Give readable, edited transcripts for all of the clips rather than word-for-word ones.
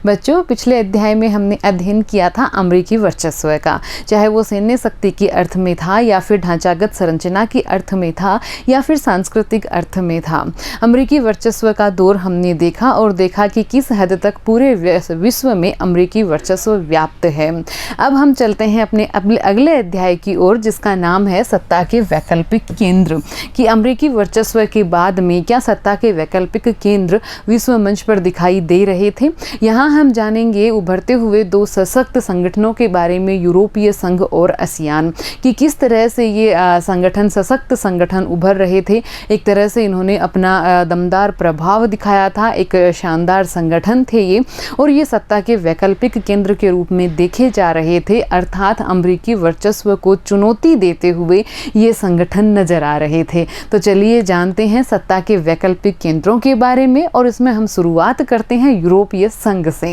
बच्चों, पिछले अध्याय में हमने अध्ययन किया था अमेरिकी वर्चस्व का, चाहे वो सैन्य शक्ति के अर्थ में था या फिर ढांचागत संरचना के अर्थ में था या फिर सांस्कृतिक अर्थ में था। अमेरिकी वर्चस्व का दौर हमने देखा और देखा कि किस हद तक पूरे विश्व में अमेरिकी वर्चस्व व्याप्त है। अब हम चलते हैं अपने अगले अध्याय की ओर, जिसका नाम है सत्ता के वैकल्पिक केंद्र। कि अमेरिकी वर्चस्व के बाद में क्या सत्ता के वैकल्पिक केंद्र विश्व मंच पर दिखाई दे रहे थे। यहाँ हम जानेंगे उभरते हुए दो सशक्त संगठनों के बारे में, यूरोपीय संघ और आसियान, कि किस तरह से ये संगठन सशक्त संगठन उभर रहे थे। एक तरह से इन्होंने अपना दमदार प्रभाव दिखाया था, एक शानदार संगठन थे ये, और ये सत्ता के वैकल्पिक केंद्र के रूप में देखे जा रहे थे, अर्थात अमेरिकी वर्चस्व को चुनौती देते हुए ये संगठन नजर आ रहे थे। तो चलिए जानते हैं सत्ता के वैकल्पिक केंद्रों के बारे में, और इसमें हम शुरुआत करते हैं यूरोपीय संघ से।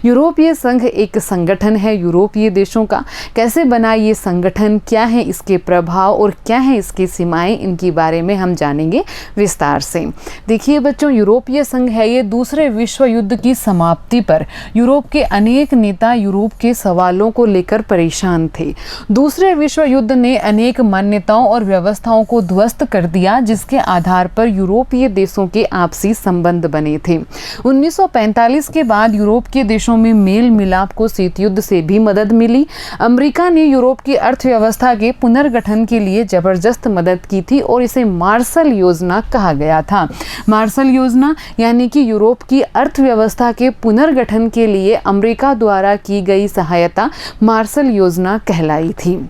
यूरोपीय संघ एक संगठन है यूरोपीय देशों का। कैसे बना ये संगठन, क्या है इसके प्रभाव और क्या है इसकी सीमाएं, इनके बारे में हम जानेंगे विस्तार से। देखिए बच्चों, यूरोपीय संघ है ये दूसरे विश्व युद्ध की समाप्ति पर यूरोप के अनेक नेता यूरोप के सवालों को लेकर परेशान थे। दूसरे विश्व युद्ध ने अनेक मान्यताओं और व्यवस्थाओं को ध्वस्त कर दिया, जिसके आधार पर यूरोपीय देशों के आपसी संबंध बने थे। 1945 के बाद यूरोप के देशों में मेल मिलाप को शीत युद्ध से भी मदद मिली। अमेरिका ने यूरोप की अर्थव्यवस्था के पुनर्गठन के लिए जबरदस्त मदद की थी और इसे मार्शल योजना कहा गया था। मार्शल योजना यानी कि यूरोप की अर्थव्यवस्था के पुनर्गठन के लिए अमेरिका द्वारा की गई सहायता मार्शल योजना कहलाई थी।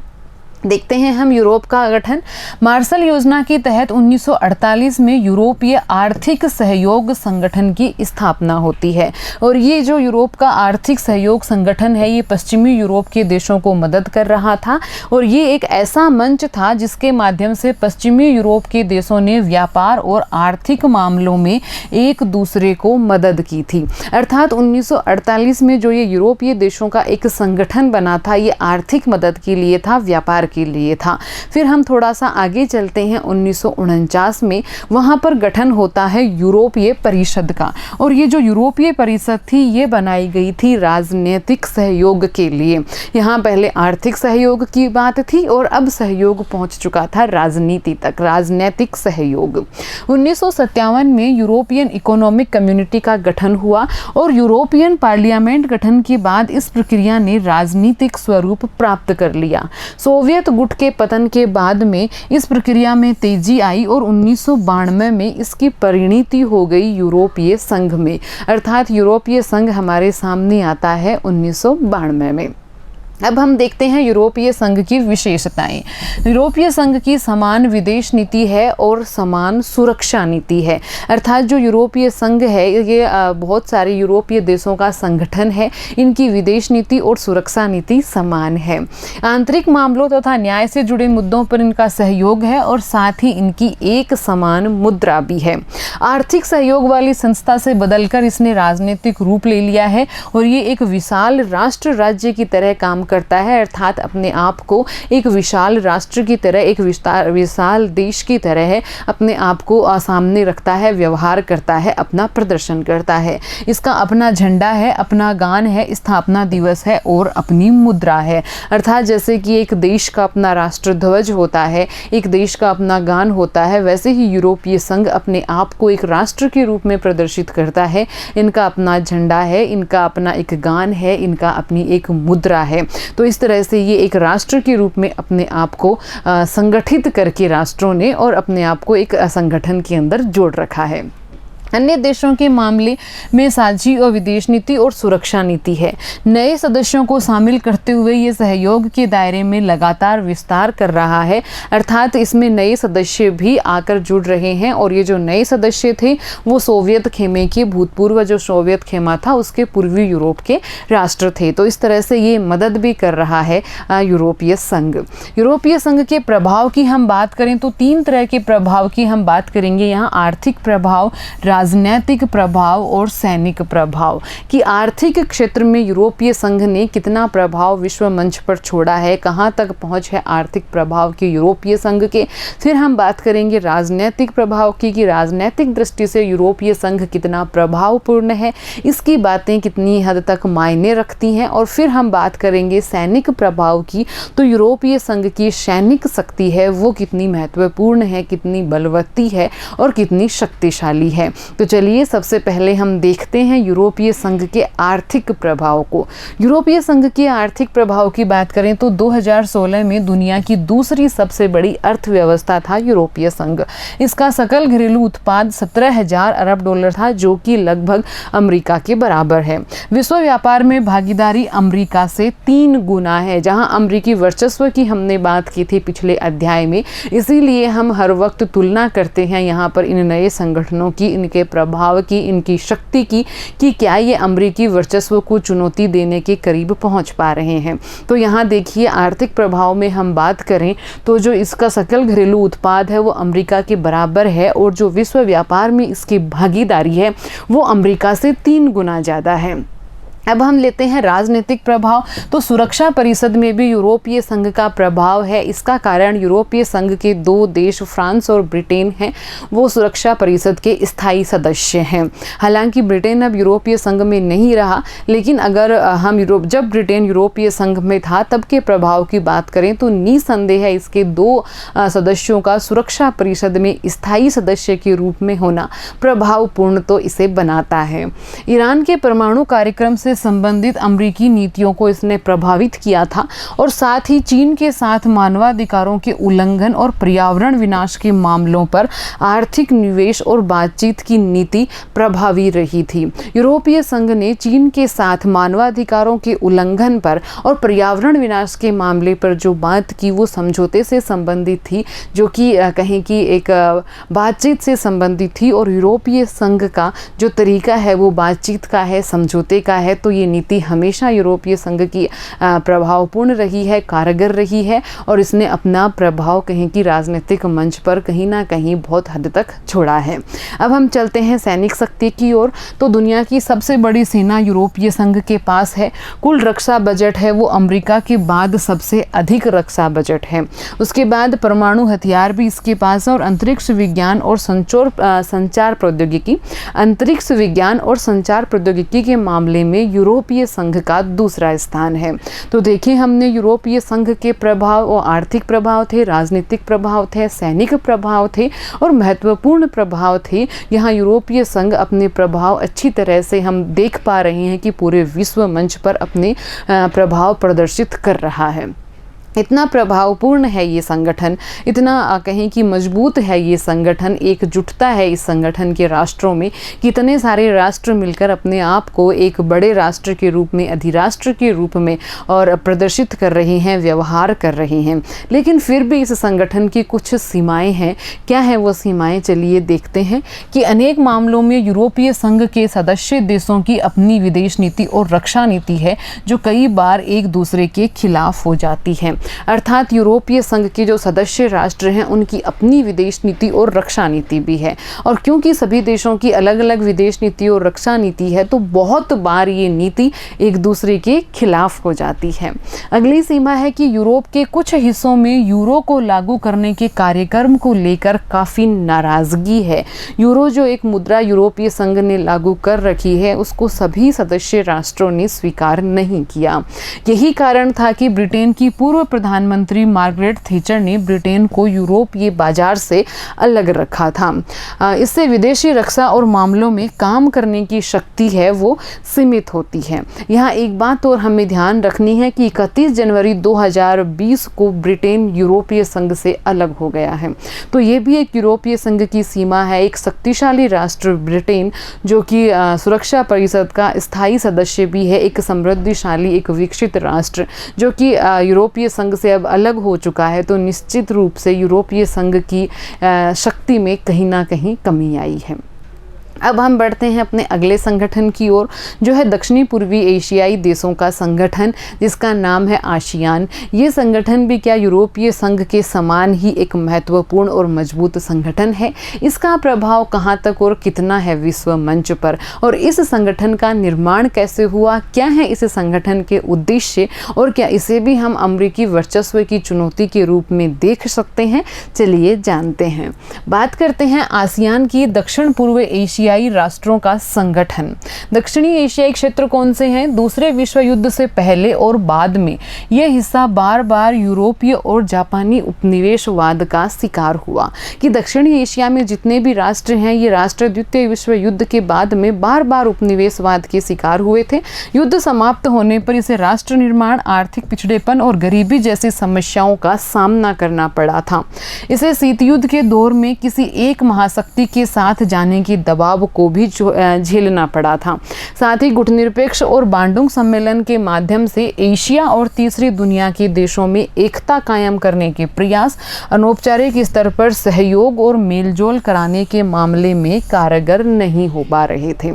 देखते हैं हम यूरोप का गठन। मार्शल योजना के तहत 1948 में यूरोपीय आर्थिक सहयोग संगठन की स्थापना होती है, और ये जो यूरोप का आर्थिक सहयोग संगठन है ये पश्चिमी यूरोप के देशों को मदद कर रहा था, और ये एक ऐसा मंच था जिसके माध्यम से पश्चिमी यूरोप के देशों ने व्यापार और आर्थिक मामलों में एक दूसरे को मदद की थी। अर्थात 1948 में जो ये यूरोपीय देशों का एक संगठन बना था, ये आर्थिक मदद के लिए था, व्यापार के लिए था। फिर हम थोड़ा सा आगे चलते हैं 1949 में, वहां पर गठन होता है यूरोपीय परिषद का, और ये जो यूरोपीय परिषद थी ये बनाई गई थी राजनीतिक सहयोग के लिए। यहाँ पहले आर्थिक सहयोग की बात थी और अब सहयोग पहुंच चुका था राजनीति तक, राजनीतिक सहयोग। 1957 में यूरोपियन इकोनॉमिक कम्युनिटी का गठन हुआ, और यूरोपियन पार्लियामेंट गठन के बाद इस प्रक्रिया ने राजनीतिक स्वरूप प्राप्त कर लिया। सोवियत गुट के पतन के बाद में इस प्रक्रिया में तेजी आई और 1992 में इसकी परिणति हो गई यूरोपीय संघ में। अर्थात यूरोपीय संघ हमारे सामने आता है 1992 में। अब हम देखते हैं यूरोपीय संघ की विशेषताएं। यूरोपीय संघ की समान विदेश नीति है और समान सुरक्षा नीति है। अर्थात जो यूरोपीय संघ है ये बहुत सारे यूरोपीय देशों का संगठन है, इनकी विदेश नीति और सुरक्षा नीति समान है। आंतरिक मामलों तथा न्याय से जुड़े मुद्दों पर इनका सहयोग है और साथ ही इनकी एक समान मुद्रा भी है। आर्थिक सहयोग वाली संस्था से बदलकर इसने राजनीतिक रूप ले लिया है और ये एक विशाल राष्ट्र राज्य की तरह काम करता है। अर्थात अपने आप को एक विशाल राष्ट्र की तरह, एक विशाल देश की तरह है, अपने आप को सामने रखता है, व्यवहार करता है, अपना प्रदर्शन करता है। इसका अपना झंडा है, अपना गान है, स्थापना दिवस है और अपनी मुद्रा है। अर्थात जैसे कि एक देश का अपना राष्ट्र ध्वज होता है, एक देश का अपना गान होता है, वैसे ही यूरोपीय संघ अपने आप को एक राष्ट्र के रूप में प्रदर्शित करता है। इनका अपना झंडा है, इनका अपना एक गान है, इनका अपनी एक मुद्रा है। तो इस तरह से ये एक राष्ट्र के रूप में अपने आप को संगठित करके राष्ट्रों ने और अपने आप को एक संगठन के अंदर जोड़ रखा है। अन्य देशों के मामले में साझी और विदेश नीति और सुरक्षा नीति है। नए सदस्यों को शामिल करते हुए ये सहयोग के दायरे में लगातार विस्तार कर रहा है। अर्थात इसमें नए सदस्य भी आकर जुड़ रहे हैं और ये जो नए सदस्य थे वो सोवियत खेमे के भूतपूर्व जो सोवियत खेमा था उसके पूर्वी यूरोप के राष्ट्र थे। तो इस तरह से ये मदद भी कर रहा है यूरोपीय संघ। यूरोपीय संघ के प्रभाव की हम बात करें तो तीन तरह के प्रभाव की हम बात करेंगे। यहाँ आर्थिक प्रभाव, राजनीतिक प्रभाव और सैनिक प्रभाव कि आर्थिक क्षेत्र में यूरोपीय संघ ने कितना प्रभाव विश्व मंच पर छोड़ा है, कहाँ तक पहुँच है आर्थिक प्रभाव के यूरोपीय संघ के। फिर हम बात करेंगे राजनीतिक प्रभाव की कि राजनीतिक दृष्टि से यूरोपीय संघ कितना प्रभावपूर्ण है, इसकी बातें कितनी हद तक मायने रखती हैं। और फिर हम बात करेंगे सैनिक प्रभाव की, तो यूरोपीय संघ की सैनिक शक्ति है वो कितनी महत्वपूर्ण है, कितनी बलवती है और कितनी शक्तिशाली है। तो चलिए सबसे पहले हम देखते हैं यूरोपीय संघ के आर्थिक प्रभाव को। यूरोपीय संघ के आर्थिक प्रभाव की बात करें तो 2016 में दुनिया की दूसरी सबसे बड़ी अर्थव्यवस्था था यूरोपीय संघ। इसका सकल घरेलू उत्पाद 17,000 अरब डॉलर था, जो कि लगभग अमेरिका के बराबर है। विश्व व्यापार में भागीदारी अमेरिका से 3 गुना है। जहां अमेरिकी वर्चस्व की हमने बात की थी पिछले अध्याय में, इसीलिए हम हर वक्त तुलना करते हैं यहाँ पर इन नए संगठनों की, इनके प्रभाव की, इनकी शक्ति की, कि क्या ये अमेरिकी वर्चस्व को चुनौती देने के करीब पहुँच पा रहे हैं। तो यहाँ देखिए आर्थिक प्रभाव में हम बात करें तो जो इसका सकल घरेलू उत्पाद है वो अमेरिका के बराबर है, और जो विश्व व्यापार में इसकी भागीदारी है वो अमेरिका से 3 गुना ज़्यादा है। अब हम लेते हैं राजनीतिक प्रभाव। तो सुरक्षा परिषद में भी यूरोपीय संघ का प्रभाव है। इसका कारण यूरोपीय संघ के 2 देश फ्रांस और ब्रिटेन हैं, वो सुरक्षा परिषद के स्थायी सदस्य हैं। हालांकि ब्रिटेन अब यूरोपीय संघ में नहीं रहा, लेकिन अगर हम जब ब्रिटेन यूरोपीय संघ में था तब के प्रभाव की बात करें तो निसंदेह है इसके 2 सदस्यों का सुरक्षा परिषद में स्थायी सदस्य के रूप में होना प्रभावपूर्ण तो इसे बनाता है। ईरान के परमाणु कार्यक्रम से संबंधित अमेरिकी नीतियों को इसने प्रभावित किया था, और साथ ही चीन के साथ मानवाधिकारों के उल्लंघन और पर्यावरण विनाश के मामलों पर आर्थिक निवेश और बातचीत की नीति प्रभावी रही थी। यूरोपीय संघ ने चीन के साथ मानवाधिकारों के उल्लंघन पर और पर्यावरण विनाश के मामले पर जो बात की वो समझौते से संबंधित थी, जो कि कहें कि एक बातचीत से संबंधित थी, और यूरोपीय संघ का जो तरीका है वो बातचीत का है, समझौते का है। तो ये नीति हमेशा यूरोपीय संघ की प्रभावपूर्ण रही है, कारगर रही है, और इसने अपना प्रभाव कहीं कि राजनीतिक मंच पर कहीं ना कहीं बहुत हद तक छोड़ा है। अब हम चलते हैं सैनिक शक्ति की ओर। तो दुनिया की सबसे बड़ी सेना यूरोपीय संघ के पास है। कुल रक्षा बजट है वो अमेरिका के बाद सबसे अधिक रक्षा बजट है। उसके बाद परमाणु हथियार भी इसके पास है, और अंतरिक्ष विज्ञान और संचार प्रौद्योगिकी, अंतरिक्ष विज्ञान और संचार प्रौद्योगिकी के मामले में यूरोपीय संघ का दूसरा स्थान है। तो देखिए हमने यूरोपीय संघ के प्रभाव और आर्थिक प्रभाव थे, राजनीतिक प्रभाव थे, सैनिक प्रभाव थे और महत्वपूर्ण प्रभाव थे। यहाँ यूरोपीय संघ अपने प्रभाव अच्छी तरह से हम देख पा रहे हैं कि पूरे विश्व मंच पर अपने प्रभाव प्रदर्शित कर रहा है। इतना प्रभावपूर्ण है ये संगठन, इतना कहें कि मजबूत है ये संगठन, एकजुटता है इस संगठन के राष्ट्रों में। कितने सारे राष्ट्र मिलकर अपने आप को एक बड़े राष्ट्र के रूप में, अधिराष्ट्र के रूप में और प्रदर्शित कर रहे हैं, व्यवहार कर रहे हैं। लेकिन फिर भी इस संगठन की कुछ सीमाएं हैं। क्या है वो सीमाएं, चलिए देखते हैं। कि अनेक मामलों में यूरोपीय संघ के सदस्य देशों की अपनी विदेश नीति और रक्षा नीति है, जो कई बार एक दूसरे के खिलाफ हो जाती है। अर्थात यूरोपीय संघ के जो सदस्य राष्ट्र हैं उनकी अपनी विदेश नीति और रक्षा नीति भी है, और क्योंकि सभी देशों की अलग अलग विदेश नीति और रक्षा नीति है तो बहुत बार ये नीति एक दूसरे के खिलाफ हो जाती है। अगली सीमा है कि यूरोप के कुछ हिस्सों में यूरो को लागू करने के कार्यक्रम को लेकर काफ़ी नाराज़गी है। यूरो जो एक मुद्रा यूरोपीय संघ ने लागू कर रखी है उसको सभी सदस्य राष्ट्रों ने स्वीकार नहीं किया। यही कारण था कि ब्रिटेन की पूर्व प्रधानमंत्री मार्गरेट थैचर ने ब्रिटेन को यूरोपीय बाजार से अलग रखा था। इससे विदेशी रक्षा और मामलों में काम करने की शक्ति है वो सीमित होती है। यहाँ एक बात और हमें ध्यान रखनी है कि 31 जनवरी 2020 को ब्रिटेन यूरोपीय संघ से अलग हो गया है। तो ये भी एक यूरोपीय संघ की सीमा है। एक शक्तिशाली राष्ट्र ब्रिटेन, जो कि सुरक्षा परिषद का स्थायी सदस्य भी है, एक समृद्धिशाली, एक विकसित राष्ट्र जो कि यूरोपीय संघ से अब अलग हो चुका है, तो निश्चित रूप से यूरोपीय संघ की शक्ति में कहीं ना कहीं कमी आई है। अब हम बढ़ते हैं अपने अगले संगठन की ओर, जो है दक्षिणी पूर्वी एशियाई देशों का संगठन, जिसका नाम है आसियान। ये संगठन भी क्या यूरोपीय संघ के समान ही एक महत्वपूर्ण और मजबूत संगठन है। इसका प्रभाव कहाँ तक और कितना है विश्व मंच पर, और इस संगठन का निर्माण कैसे हुआ, क्या है इस संगठन के उद्देश्य, और क्या इसे भी हम अमेरिकी वर्चस्व की चुनौती के रूप में देख सकते हैं, चलिए जानते हैं। बात करते हैं आसियान की, दक्षिण पूर्व एशियाई राष्ट्रों का संगठन। दक्षिणी एशियाई क्षेत्र कौन से हैं? दूसरे विश्व युद्ध से पहले और बाद में यह हिस्सा बार बार यूरोपीय और जापानी उपनिवेशवाद का शिकार हुआ, कि दक्षिणी एशिया में जितने भी राष्ट्र हैं, ये राष्ट्र द्वितीय विश्व युद्ध के बाद में बार बार उपनिवेशवाद के शिकार हुए थे। युद्ध समाप्त होने पर इसे राष्ट्र निर्माण, आर्थिक पिछड़ेपन और गरीबी जैसी समस्याओं का सामना करना पड़ा था। इसे शीत युद्ध के दौर में किसी एक महाशक्ति के साथ जाने की दबाव को भी झेलना पड़ा था। साथ ही गुटनिरपेक्ष और बांडुंग सम्मेलन के माध्यम से एशिया और तीसरी दुनिया के देशों में एकता कायम करने के प्रयास अनौपचारिक स्तर पर सहयोग और मेलजोल कराने के मामले में कारगर नहीं हो पा रहे थे।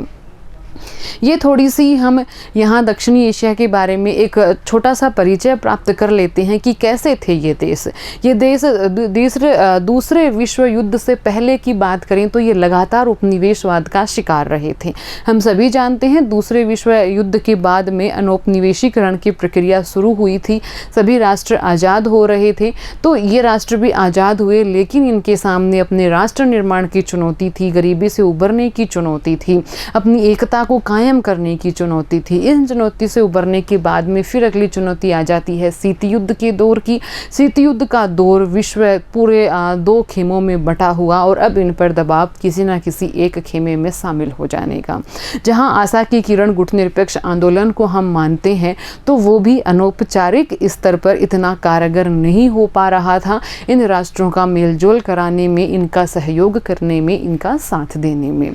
ये थोड़ी सी हम यहाँ दक्षिणी एशिया के बारे में एक छोटा सा परिचय प्राप्त कर लेते हैं कि कैसे थे ये देश। ये देश दूसरे विश्व युद्ध से पहले की बात करें तो ये लगातार उपनिवेशवाद का शिकार रहे थे। हम सभी जानते हैं दूसरे विश्व युद्ध के बाद में अनौपनिवेशीकरण की प्रक्रिया शुरू हुई थी, सभी राष्ट्र आज़ाद हो रहे थे। तो ये राष्ट्र भी आज़ाद हुए, लेकिन इनके सामने अपने राष्ट्र निर्माण की चुनौती थी, गरीबी से उबरने की चुनौती थी, अपनी एकता को कायम करने की चुनौती थी। इन चुनौती से उबरने के बाद में फिर अगली चुनौती आ जाती है शीत युद्ध के दौर की। शीत युद्ध का दौर विश्व पूरे दो खेमों में बटा हुआ, और अब इन पर दबाव किसी न किसी एक खेमे में शामिल हो जाने का। जहां आशा की किरण गुटनिरपेक्ष आंदोलन को हम मानते हैं, तो वो भी अनौपचारिक स्तर पर इतना कारगर नहीं हो पा रहा था इन राष्ट्रों का मेलजोल कराने में, इनका सहयोग करने में, इनका साथ देने में।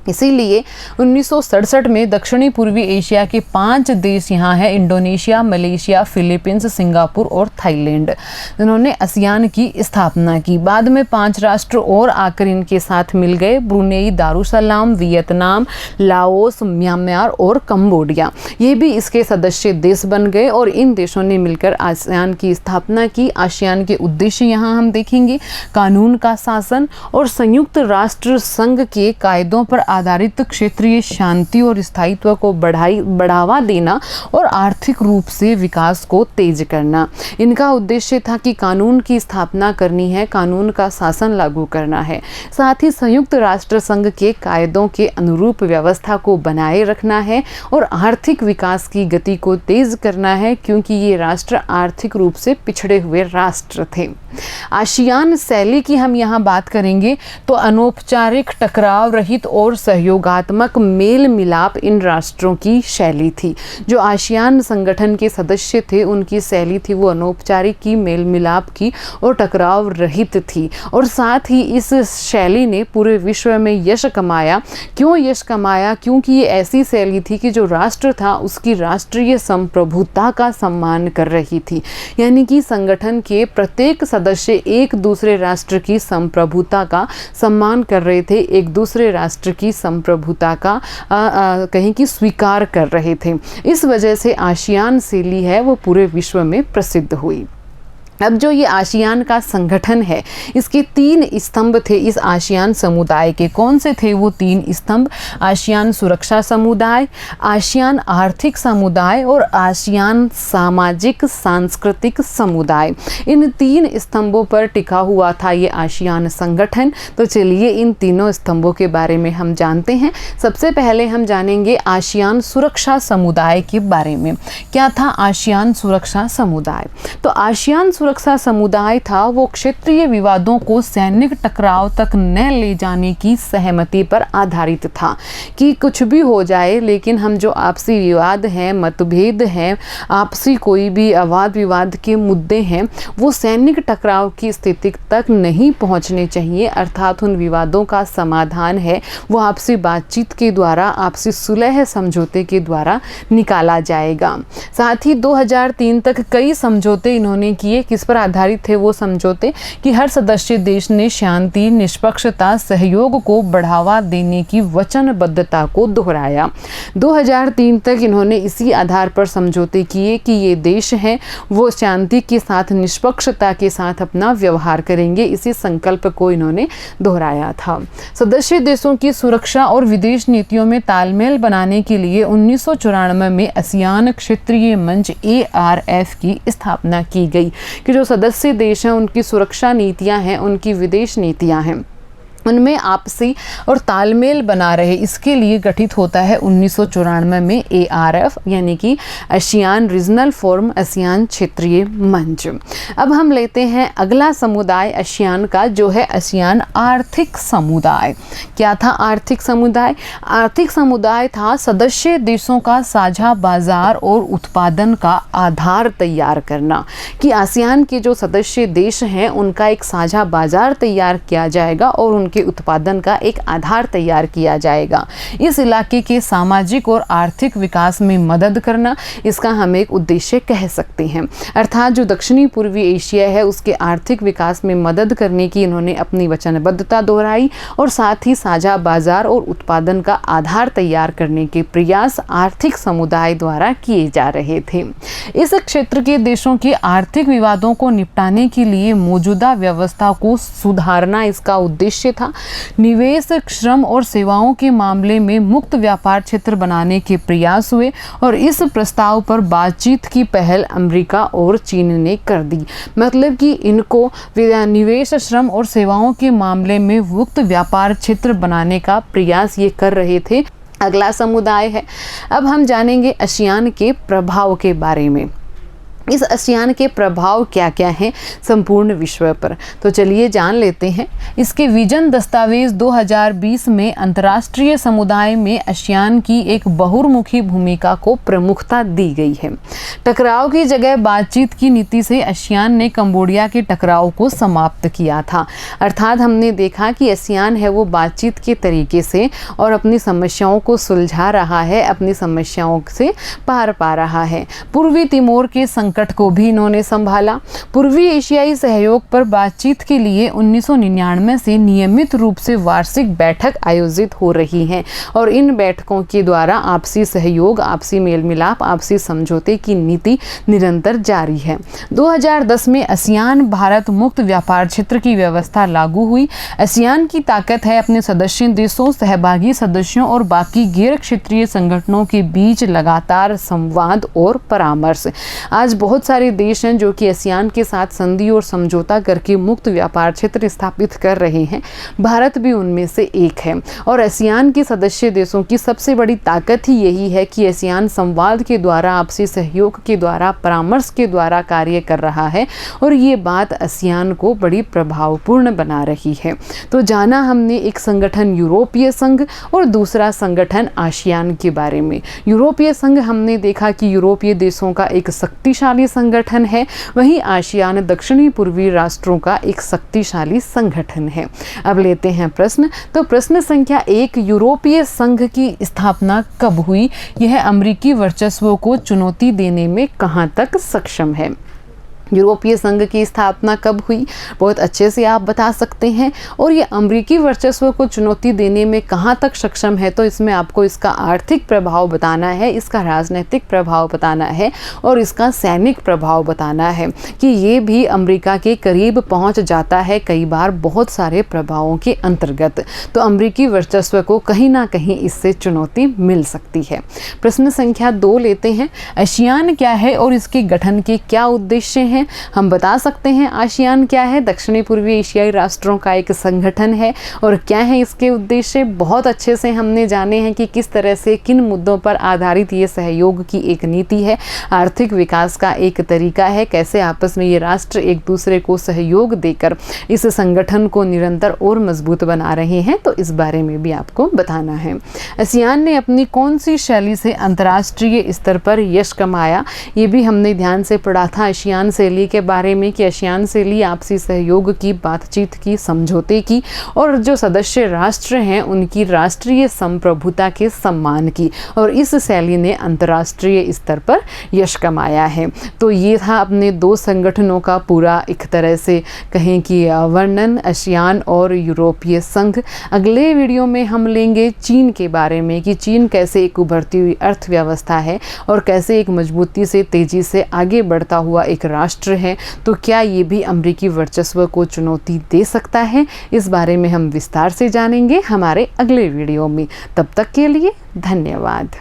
इसीलिए 1967 में दक्षिणी पूर्वी एशिया के 5 देश यहाँ हैं, इंडोनेशिया, मलेशिया, फिलीपींस, सिंगापुर और थाईलैंड, जिन्होंने आसियान की स्थापना की। बाद में 5 राष्ट्र और आकर इनके साथ मिल गए, Brunei, Darussalam, Vietnam, Laos, Myanmar और कंबोडिया। ये भी इसके सदस्य देश बन गए और इन देशों ने मिलकर आसियान की स्थापना की। आसियान के उद्देश्य यहाँ हम देखेंगे, कानून का शासन और संयुक्त राष्ट्र संघ के कायदों पर आधारित क्षेत्रीय शांति और स्थायित्व को बढ़ावा देना और आर्थिक रूप से विकास को तेज करना। इनका उद्देश्य था कि कानून की स्थापना करनी है, कानून का शासन लागू करना है, साथ ही संयुक्त राष्ट्र संघ के कायदों के अनुरूप व्यवस्था को बनाए रखना है और आर्थिक विकास की गति को तेज करना है, क्योंकि ये राष्ट्र आर्थिक रूप से पिछड़े हुए राष्ट्र थे। आसियान शैली की हम यहाँ बात करेंगे तो अनौपचारिक, टकराव रहित और सहयोगात्मक मेल मिलाप इन राष्ट्रों की शैली थी। जो आसियान संगठन के सदस्य थे उनकी शैली थी वो अनौपचारिक की, मेल मिलाप की और टकराव रहित थी। और साथ ही इस शैली ने पूरे विश्व में यश कमाया। क्यों यश कमाया? क्योंकि ये ऐसी शैली थी कि जो राष्ट्र था उसकी राष्ट्रीय संप्रभुता का सम्मान कर रही थी, यानी कि संगठन के प्रत्येक सदस्य एक दूसरे राष्ट्र की संप्रभुता का सम्मान कर रहे थे, एक दूसरे राष्ट्र की संप्रभुता का कहीं की स्वीकार कर रहे थे। इस वजह से आसियान शैली है वो पूरे विश्व में प्रसिद्ध हुई। अब जो ये आसियान का संगठन है, इसके 3 स्तंभ थे इस आसियान समुदाय के। कौन से थे वो 3 स्तंभ? आसियान सुरक्षा समुदाय, आसियान आर्थिक समुदाय और आसियान सामाजिक सांस्कृतिक समुदाय। इन 3 स्तंभों पर टिका हुआ था ये आसियान संगठन। तो चलिए इन तीनों स्तंभों के बारे में हम जानते हैं। सबसे पहले हम जानेंगे आसियान सुरक्षा समुदाय के बारे में। क्या था आसियान सुरक्षा समुदाय? तो आसियान सुरक्षा समुदाय था वो क्षेत्रीय विवादों को सैनिक टकराव तक न ले जाने की सहमति पर आधारित था, कि कुछ भी हो जाए लेकिन हम जो आपसी विवाद हैं, मतभेद हैं, आपसी कोई भी वाद विवाद के मुद्दे हैं, वो सैनिक टकराव की स्थिति तक नहीं पहुंचने चाहिए। अर्थात उन विवादों का समाधान है वो आपसी बातचीत के द्वारा, आपसी सुलह समझौते के द्वारा निकाला जाएगा। साथ ही 2003 तक कई समझौते इन्होंने किए किस पर आधारित थे वो समझौते कि हर सदस्य देश ने शांति, निष्पक्षता, सहयोग को बढ़ावा देने की वचनबद्धता को दोहराया। 2003 तक इन्होंने इसी आधार पर समझौते किए कि ये देश हैं वो शांति के साथ, निष्पक्षता के साथ अपना व्यवहार करेंगे। इसी संकल्प को इन्होंने दोहराया था। सदस्य देशों की सुरक्षा और विदेश नीतियों में तालमेल बनाने के लिए 1994 में आसियान क्षेत्रीय मंच ARF की स्थापना की गई कि जो सदस्य देश हैं उनकी सुरक्षा नीतियां हैं, उनकी विदेश नीतियां हैं, उनमें आपसी और तालमेल बना रहे, इसके लिए गठित होता है 1994 में ARF यानी कि आसियान रीजनल फोरम, आसियान क्षेत्रीय मंच। अब हम लेते हैं अगला समुदाय आसियान का, जो है आसियान आर्थिक समुदाय। क्या था आर्थिक समुदाय? आर्थिक समुदाय था सदस्य देशों का साझा बाजार और उत्पादन का आधार तैयार करना, कि आसियान के जो सदस्य देश हैं उनका एक साझा बाजार तैयार किया जाएगा और उनके उत्पादन का एक आधार तैयार किया जाएगा। इस इलाके के सामाजिक और आर्थिक विकास में मदद करना, इसका हम एक उद्देश्य कह सकते हैं। अर्थात जो दक्षिणी पूर्वी एशिया है उसके आर्थिक विकास में मदद करने की इन्होंने अपनी वचनबद्धता दोहराई और साथ ही साझा बाजार और उत्पादन का आधार तैयार करने के प्रयास आर्थिक समुदाय द्वारा किए जा रहे थे। इस क्षेत्र के देशों के आर्थिक विवादों को निपटाने के लिए मौजूदा व्यवस्था को सुधारना इसका उद्देश्य था। निवेश, श्रम और सेवाओं के मामले में मुक्त व्यापार क्षेत्र बनाने के प्रयास हुए और इस प्रस्ताव पर बातचीत की पहल अमेरिका और चीन ने कर दी। मतलब कि इनको निवेश, श्रम और सेवाओं के मामले में मुक्त व्यापार क्षेत्र बनाने का प्रयास ये कर रहे थे। अगला समुदाय है, अब हम जानेंगे आसियान के प्रभाव के बारे में। इस आसियान के प्रभाव क्या क्या हैं संपूर्ण विश्व पर, तो चलिए जान लेते हैं। इसके विजन दस्तावेज 2020 में अंतर्राष्ट्रीय समुदाय में आसियान की एक बहुमुखी भूमिका को प्रमुखता दी गई है। टकराव की जगह बातचीत की नीति से आसियान ने कंबोडिया के टकराव को समाप्त किया था। अर्थात हमने देखा कि आसियान है वो बातचीत के तरीके से और अपनी समस्याओं को सुलझा रहा है, अपनी समस्याओं से पार पा रहा है। पूर्वी तिमोर के संकट को भी इन्होंने संभाला। पूर्वी एशियाई सहयोग पर बातचीत के लिए 1999 से नियमित रूप से वार्षिक बैठक आयोजित हो रही हैं और इन बैठकों के द्वारा आपसी सहयोग, आपसी मेल मिलाप, आपसी समझौते की नीति निरंतर जारी है। 2010 में आसियान भारत मुक्त व्यापार क्षेत्र की व्यवस्था लागू हुई। आसियान की ताकत है अपने सदस्य देशों, सहभागी सदस्यों और बाकी गैर क्षेत्रीय संगठनों के बीच लगातार संवाद और परामर्श। आज बहुत सारे देश हैं जो कि आसियान के साथ संधि और समझौता करके मुक्त व्यापार क्षेत्र स्थापित कर रहे हैं। भारत भी उनमें से एक है और आसियान के सदस्य देशों की सबसे बड़ी ताकत ही यही है कि आसियान संवाद के द्वारा, आपसी सहयोग के द्वारा, परामर्श के द्वारा कार्य कर रहा है और ये बात आसियान को बड़ी प्रभावपूर्ण बना रही है। तो जाना हमने एक संगठन यूरोपीय संघ और दूसरा संगठन आसियान के बारे में। यूरोपीय संघ हमने देखा कि यूरोपीय देशों का एक शक्तिशाली संगठन है, वहीं आसियान दक्षिणी पूर्वी राष्ट्रों का एक शक्तिशाली संगठन है। अब लेते हैं प्रश्न। तो प्रश्न संख्या 1, यूरोपीय संघ की स्थापना कब हुई? यह अमेरिकी वर्चस्व को चुनौती देने में कहां तक सक्षम है? यूरोपीय संघ की स्थापना कब हुई? बहुत अच्छे से आप बता सकते हैं। और ये अमेरिकी वर्चस्व को चुनौती देने में कहाँ तक सक्षम है? तो इसमें आपको इसका आर्थिक प्रभाव बताना है, इसका राजनीतिक प्रभाव बताना है और इसका सैनिक प्रभाव बताना है कि ये भी अमेरिका के करीब पहुँच जाता है कई बार बहुत सारे प्रभावों के अंतर्गत। तो अमेरिकी वर्चस्व को कहीं ना कहीं इससे चुनौती मिल सकती है। प्रश्न संख्या 2 लेते हैं। आसियान क्या है और इसके गठन के क्या उद्देश्य हैं? हम बता सकते हैं आसियान क्या है? दक्षिणी पूर्वी एशियाई राष्ट्रों का एक संगठन है। और क्या है इसके उद्देश्य? बहुत अच्छे से हमने जाने हैं कि किस तरह से, किन मुद्दों पर आधारित ये सहयोग की एक नीति है, आर्थिक विकास का एक तरीका है, कैसे आपस में ये राष्ट्र एक दूसरे को सहयोग देकर इस संगठन को निरंतर और मजबूत बना रहे हैं। तो इस बारे में भी आपको बताना है। आसियान ने अपनी कौन सी शैली से अंतर्राष्ट्रीय स्तर पर यश कमाया? ये भी हमने ध्यान से पढ़ा था। आसियान से शैली के बारे में कि आसियान शैली आपसी सहयोग की, बातचीत की, समझौते की और जो सदस्य राष्ट्र हैं उनकी राष्ट्रीय संप्रभुता के सम्मान की, और इस शैली ने अंतर्राष्ट्रीय स्तर पर यश कमाया है। तो ये था अपने 2 संगठनों का पूरा एक तरह से कहें कि वर्णन, आसियान और यूरोपीय संघ। अगले वीडियो में हम लेंगे चीन के बारे में कि चीन कैसे एक उभरती हुई अर्थव्यवस्था है और कैसे एक मजबूती से, तेजी से आगे बढ़ता हुआ एक राष्ट्र है। तो क्या ये भी अमेरिकी वर्चस्व को चुनौती दे सकता है? इस बारे में हम विस्तार से जानेंगे हमारे अगले वीडियो में। तब तक के लिए धन्यवाद।